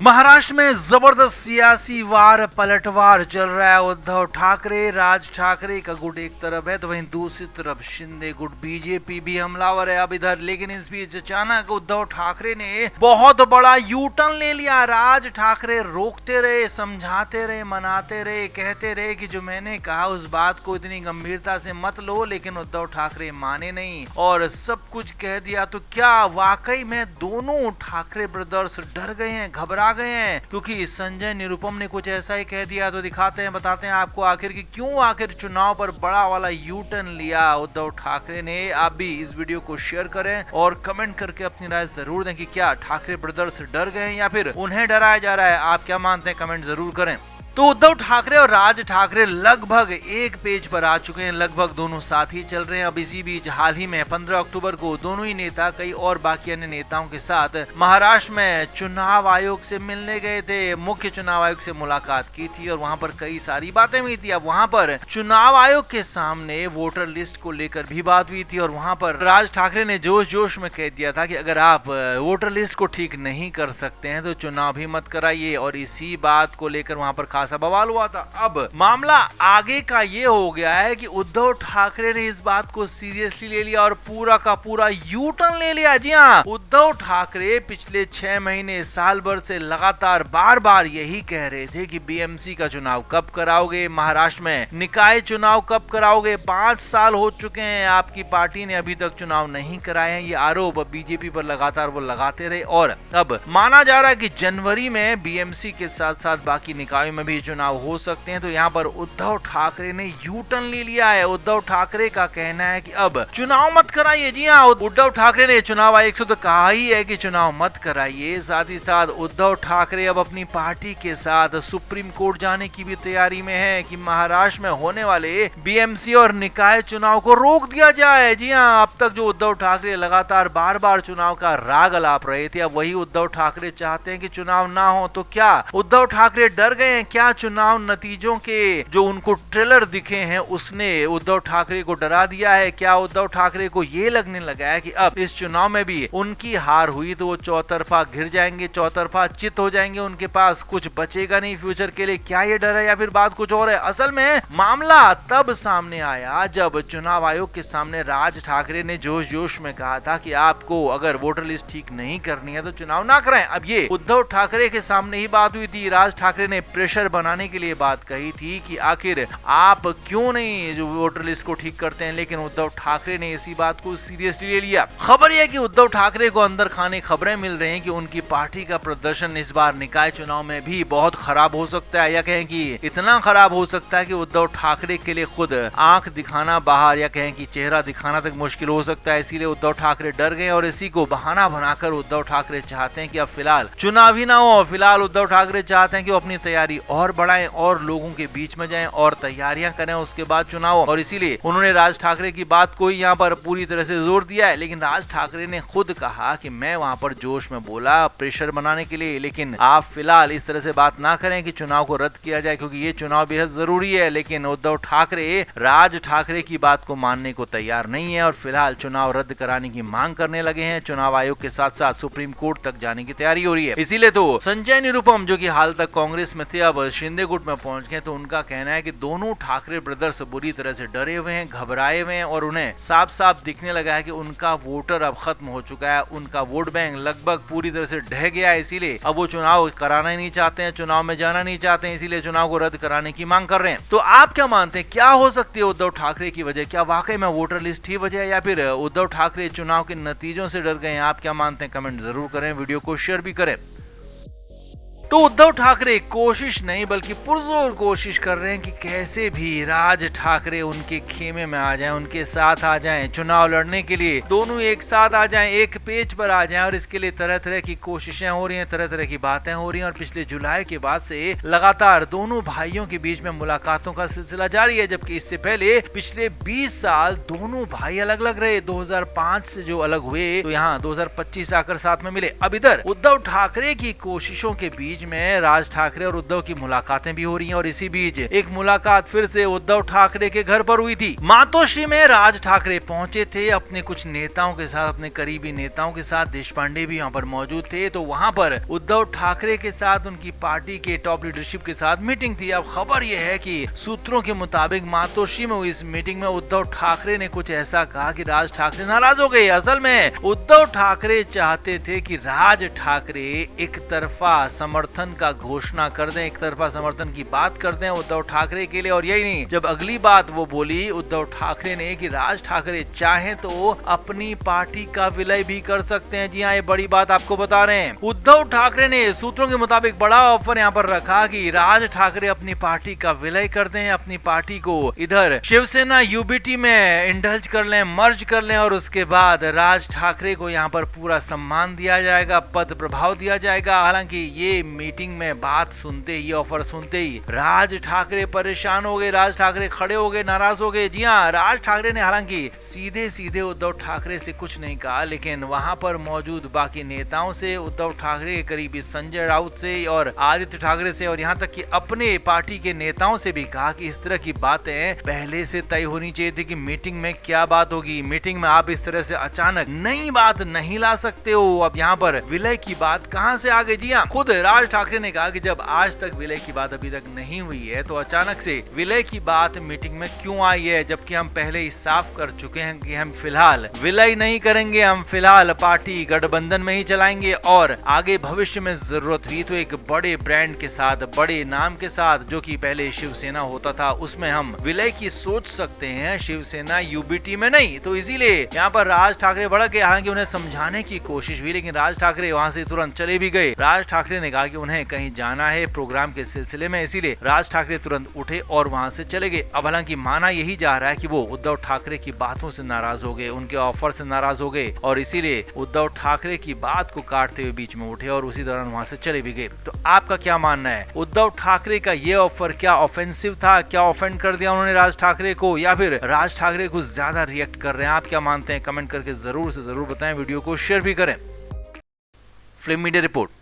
महाराष्ट्र में जबरदस्त सियासी वार पलटवार चल रहा है। उद्धव ठाकरे, राज ठाकरे का गुट एक तरफ है तो वहीं दूसरी तरफ शिंदे गुट बीजेपी भी हमलावर है अब इधर। लेकिन इस बीच अचानक उद्धव ठाकरे ने बहुत बड़ा यू टर्न ले लिया। राज ठाकरे रोकते रहे, समझाते रहे, मनाते रहे, कहते रहे कि जो मैंने कहा उस बात को इतनी गंभीरता से मत लो, लेकिन उद्धव ठाकरे माने नहीं और सब कुछ कह दिया। तो क्या वाकई में दोनों ठाकरे ब्रदर्स डर गए हैं, घबरा गए हैं? क्योंकि संजय निरुपम ने कुछ ऐसा ही कह दिया। तो दिखाते हैं, बताते हैं आपको आखिर की क्यों आखिर चुनाव पर बड़ा वाला यू टर्न लिया उद्धव ठाकरे ने। आप भी इस वीडियो को शेयर करें और कमेंट करके अपनी राय जरूर दें कि क्या ठाकरे ब्रदर्स डर गए हैं या फिर उन्हें डराया जा रहा है। आप क्या मानते हैं, कमेंट जरूर करें। तो उद्धव ठाकरे और राज ठाकरे लगभग एक पेज पर आ चुके हैं, लगभग दोनों साथ ही चल रहे हैं। अब इसी बीच हाल ही में 15 अक्टूबर को दोनों ही नेता कई और बाकी अन्य नेताओं के साथ महाराष्ट्र में चुनाव आयोग से मिलने गए थे, मुख्य चुनाव आयोग से मुलाकात की थी और वहां पर कई सारी बातें हुई थी। अब वहां पर चुनाव आयोग के सामने वोटर लिस्ट को लेकर भी बात हुई थी और वहां पर राज ठाकरे ने जोश जोश में कह दिया था कि अगर आप वोटर लिस्ट को ठीक नहीं कर सकते हैं तो चुनाव भी मत कराइए, और इसी बात को लेकर वहां पर खासा बवाल हुआ था। अब मामला आगे का ये हो गया है कि उद्धव ठाकरे ने इस बात को सीरियसली ले लिया और पूरा का पूरा यू टर्न ले लिया। जी हाँ, उद्धव ठाकरे पिछले 6 महीने साल भर से लगातार बार बार यही कह रहे थे कि बीएमसी का चुनाव कब कराओगे, महाराष्ट्र में निकाय चुनाव कब कराओगे। 5 साल हो चुके हैं, आपकी पार्टी ने अभी तक चुनाव नहीं कराए हैं। ये आरोप बीजेपी पर लगातार वो लगाते रहे और अब माना जा रहा है कि जनवरी में बीएमसी के साथ साथ बाकी निकायों में भी चुनाव हो सकते हैं। तो यहाँ पर उद्धव ठाकरे ने यू टर्न ले लिया है। उद्धव ठाकरे का कहना है कि अब चुनाव मत कराइए। जी हाँ, उद्धव ठाकरे ने चुनाव आयोग से तो कहा ही है कि चुनाव मत कराइए। साथ ही साथ उद्धव ठाकरे अब अपनी पार्टी के साथ सुप्रीम कोर्ट जाने की भी तैयारी में है कि महाराष्ट्र में होने वाले बीएमसी और निकाय चुनाव को रोक दिया जाए। जी हाँ, अब तक जो उद्धव ठाकरे लगातार बार बार चुनाव का राग अलाप रहे थे, अब वही उद्धव ठाकरे चाहते हैं कि चुनाव ना हो। तो क्या उद्धव ठाकरे डर गए हैं? क्या चुनाव नतीजों के जो उनको ट्रेलर दिखे हैं उसने उद्धव ठाकरे को डरा दिया है? क्या उद्धव ठाकरे को ये लगने लगा है कि अब इस चुनाव में भी उनकी हार हुई तो वो चौतरफा घिर जाएंगे, चौतरफा चित हो जाएंगे, उनके पास कुछ बचेगा नहीं फ्यूचर के लिए? क्या ये डर है या फिर बात कुछ और है? असल में मामला तब सामने आया जब चुनाव आयोग के सामने राज ठाकरे ने जोश जोश में कहा था कि आपको अगर वोटर लिस्ट ठीक नहीं करनी है तो चुनाव ना कराएं। अब ये उद्धव ठाकरे के सामने ही बात हुई थी। राज ठाकरे ने प्रेशर बनाने के लिए बात कही थी कि आखिर आप क्यों नहीं जो वोटर लिस्ट को ठीक करते हैं, लेकिन उद्धव ठाकरे ने इसी बात को सीरियसली ले लिया। खबर यह है कि उद्धव ठाकरे को अंदर खाने खबरें मिल रही हैं कि उनकी पार्टी का प्रदर्शन इस बार निकाय चुनाव में भी बहुत खराब हो सकता है, या कहें कि इतना खराब हो सकता है कि उद्धव ठाकरे के लिए खुद आंख दिखाना बाहर, या कहें कि चेहरा दिखाना तक मुश्किल हो सकता है। इसीलिए उद्धव ठाकरे डर गए और इसी को बहाना बनाकर उद्धव ठाकरे चाहते हैं कि अब फिलहाल चुनाव ही ना हो। फिलहाल उद्धव ठाकरे चाहते हैं कि वो अपनी तैयारी और बढ़ाएं और लोगों के बीच में जाएं और तैयारियां करें, उसके बाद चुनाव। और इसीलिए उन्होंने राज ठाकरे की बात को यहाँ पर पूरी तरह से जोर दिया है। लेकिन राज ठाकरे ने खुद कहा कि मैं वहां पर जोश में बोला प्रेशर बनाने के लिए, लेकिन आप फिलहाल इस तरह से बात ना करें कि चुनाव को रद्द किया जाए, क्योंकि ये चुनाव बेहद जरूरी है। लेकिन उद्धव ठाकरे राज ठाकरे की बात को मानने को तैयार नहीं है और फिलहाल चुनाव रद्द कराने की मांग करने लगे हैं। चुनाव आयोग के साथ साथ सुप्रीम कोर्ट तक जाने की तैयारी हो रही है। इसीलिए तो संजय निरुपम, जो कि हाल तक कांग्रेस में थे, अब शिंदे गुट में पहुंच गए। तो उनका कहना है कि दोनों ठाकरे ब्रदर्स बुरी तरह से डरे हुए हैं, घबराए हुए हैं और उन्हें साफ साफ दिखने लगा है कि उनका वोटर अब खत्म हो चुका है, उनका वोट बैंक लगभग पूरी तरह से ढह गया है। इसीलिए अब वो चुनाव कराना ही नहीं चाहते हैं, चुनाव में जाना नहीं चाहते हैं, इसीलिए चुनाव को रद्द कराने की मांग कर रहे हैं। तो आप क्या मानते हैं, क्या हो सकती है उद्धव ठाकरे की वजह? क्या वाकई में वोटर लिस्ट ही वजह है या फिर उद्धव ठाकरे चुनाव के नतीजों से डर गए हैं? आप क्या मानते हैं, कमेंट जरूर करें, वीडियो को शेयर भी करें। तो उद्धव ठाकरे कोशिश नहीं बल्कि पुरजोर कोशिश कर रहे हैं कि कैसे भी राज ठाकरे उनके खेमे में आ जाएं, उनके साथ आ जाएं, चुनाव लड़ने के लिए दोनों एक साथ आ जाएं, एक पेज पर आ जाएं। और इसके लिए तरह तरह की कोशिशें हो रही हैं, तरह तरह की बातें हो रही हैं। और पिछले जुलाई के बाद से लगातार दोनों भाइयों के बीच में मुलाकातों का सिलसिला जारी है, जबकि इससे पहले पिछले 20 साल दोनों भाई अलग अलग रहे। 2005 से जो अलग हुए तो यहाँ 2025 आकर साथ में मिले। अब इधर उद्धव ठाकरे की कोशिशों के बीच बीच में राज ठाकरे और उद्धव की मुलाकातें भी हो रही हैं और इसी बीच एक मुलाकात फिर से उद्धव ठाकरे के घर पर हुई थी। मातोश्री में राज ठाकरे पहुंचे थे अपने कुछ नेताओं के साथ, अपने करीबी नेताओं के साथ। देश पांडे भी यहाँ पर मौजूद थे। तो वहां पर उद्धव ठाकरे के साथ उनकी पार्टी के टॉप लीडरशिप के साथ मीटिंग थी। अब खबर यह है कि सूत्रों के मुताबिक मातोश्री में हुई इस मीटिंग में उद्धव ठाकरे ने कुछ ऐसा कहा कि राज ठाकरे नाराज हो गए। असल में उद्धव ठाकरे चाहते थे कि राज ठाकरे एक तरफा समर्थन का घोषणा कर दें, एक तरफा समर्थन की बात कर दें उद्धव ठाकरे के लिए। और यही नहीं, जब अगली बात वो बोली उद्धव ठाकरे ने कि राज ठाकरे चाहें तो अपनी पार्टी का विलय भी कर सकते हैं। जी हाँ, ये बड़ी बात आपको बता रहे हैं। उद्धव ठाकरे ने सूत्रों के मुताबिक बड़ा ऑफर यहाँ पर रखा कि राज ठाकरे अपनी पार्टी का विलय कर दें, अपनी पार्टी को इधर शिवसेना यूबीटी में इंडल्ज कर लें, मर्ज कर लें और उसके बाद राज ठाकरे को यहाँ पर पूरा सम्मान दिया जाएगा, पद प्रभाव दिया जाएगा। हालांकि ये मीटिंग में बात सुनते ही, ऑफर सुनते ही राज ठाकरे परेशान हो गए, राज ठाकरे खड़े हो गए, नाराज हो गए। जी हाँ, राज ठाकरे ने हालांकि सीधे सीधे उद्धव ठाकरे से कुछ नहीं कहा, लेकिन वहां पर मौजूद बाकी नेताओं से, उद्धव ठाकरे के करीबी संजय राउत से और आदित्य ठाकरे से और यहाँ तक कि अपने पार्टी के नेताओं से भी कहा कि इस तरह की बातें पहले से तय होनी चाहिए थी कि मीटिंग में क्या बात होगी। मीटिंग में आप इस तरह से अचानक नई बात नहीं ला सकते हो। अब यहाँ पर विलय की बात कहां से आ गई? जी हाँ, खुद राज ठाकरे ने कहा कि जब आज तक विलय की बात अभी तक नहीं हुई है तो अचानक से विलय की बात मीटिंग में क्यों आई है, जबकि हम पहले ही साफ कर चुके हैं कि हम फिलहाल विलय नहीं करेंगे, हम फिलहाल पार्टी गठबंधन में ही चलाएंगे और आगे भविष्य में जरूरत हुई तो एक बड़े ब्रांड के साथ, बड़े नाम के साथ, जो कि पहले शिवसेना होता था, उसमें हम विलय की सोच सकते हैं, शिवसेना यूबीटी में नहीं। तो इसीलिए यहाँ पर राज ठाकरे भड़क गए। हालांकि उन्हें समझाने की कोशिश हुई, लेकिन राज ठाकरे वहां से तुरंत चले भी गए। राज ठाकरे ने कहा कि उन्हें कहीं जाना है प्रोग्राम के सिलसिले में, इसीलिए राज ठाकरे तुरंत उठे और वहां से चले गए। अब हालांकि माना यही जा रहा है कि वो उद्धव ठाकरे की बातों से नाराज हो गए, उनके ऑफर से नाराज हो गए और इसीलिए उद्धव ठाकरे की बात को काटते हुए बीच में उठे और उसी दौरान वहां से चले भी गए। तो आपका क्या मानना है? उद्धव ठाकरे का ये ऑफर क्या ऑफेंसिव था? क्या ऑफेंड कर दिया उन्होंने राज ठाकरे को, या फिर राज ठाकरे कुछ ज्यादा रिएक्ट कर रहे हैं? आप क्या मानते हैं? कमेंट करके जरूर से जरूर बताएं। वीडियो को शेयर भी करें। Film media report.